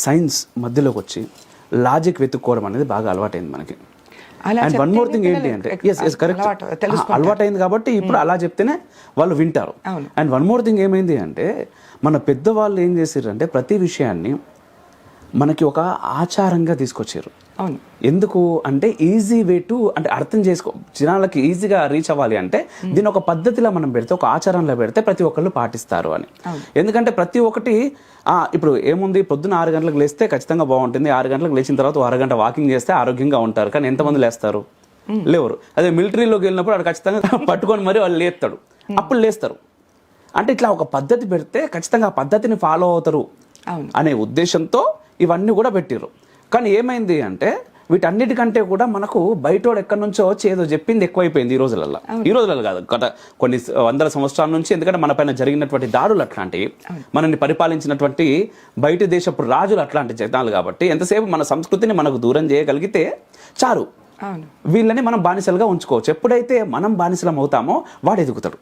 Science మధ్యలోకి వచ్చి logic వెతుక్కోవడం అనేది బాగా అలవాటైంది మనకి. అండ్ వన్ మోర్ థింగ్ ఏంటి అంటే కరెక్ట్ అలవాటైంది కాబట్టి ఇప్పుడు అలా చెప్తేనే వాళ్ళు వింటారు. అండ్ వన్ మోర్ థింగ్ ఏమైంది అంటే మన పెద్దవాళ్ళు ఏం చేశారంటే ప్రతి విషయాన్ని మనకి ఒక ఆచారంగా తీసుకొచ్చారు. ఎందుకు అంటే ఈజీ వే టు అంటే అర్థం చేసుకో జనాలకి ఈజీగా రీచ్ అవ్వాలి అంటే దీని ఒక పద్ధతిలో మనం పెడితే ఒక ఆచారంలో పెడితే ప్రతి ఒక్కళ్ళు పాటిస్తారు అని. ఎందుకంటే ప్రతి ఒక్కటి ఇప్పుడు ఏముంది పొద్దున్న 6 గంటలకు లేస్తే ఖచ్చితంగా బాగుంటుంది, 6 గంటలకు లేచిన తర్వాత 1 అరగంట వాకింగ్ చేస్తే ఆరోగ్యంగా ఉంటారు. కానీ ఎంతమంది లేస్తారు? లేవరు. అదే మిలిటరీలోకి వెళ్ళినప్పుడు వాడు ఖచ్చితంగా పట్టుకొని మరి వాళ్ళు లేస్తాడు, అప్పుడు లేస్తారు. అంటే ఇట్లా ఒక పద్ధతి పెడితే ఖచ్చితంగా ఆ పద్ధతిని ఫాలో అవుతారు అనే ఉద్దేశంతో ఇవన్నీ కూడా పెట్టిర్రు. కానీ ఏమైంది అంటే వీటన్నిటికంటే కూడా మనకు బయటోడు ఎక్కడి నుంచో చేదో చెప్పింది ఎక్కువైపోయింది ఈ రోజులలో కాదు గత కొన్ని వందల సంవత్సరాల నుంచి. ఎందుకంటే మన పైన జరిగినటువంటి దాడులు అట్లాంటివి, మనల్ని పరిపాలించినటువంటి బయట దేశపు రాజులు అట్లాంటి జనాలు. కాబట్టి ఎంతసేపు మన సంస్కృతిని మనకు దూరం చేయగలిగితే చాలు, వీళ్ళని మనం బానిసలుగా ఉంచుకోవచ్చు. ఎప్పుడైతే మనం బానిసలం అవుతామో వాడు ఎదుగుతాడు.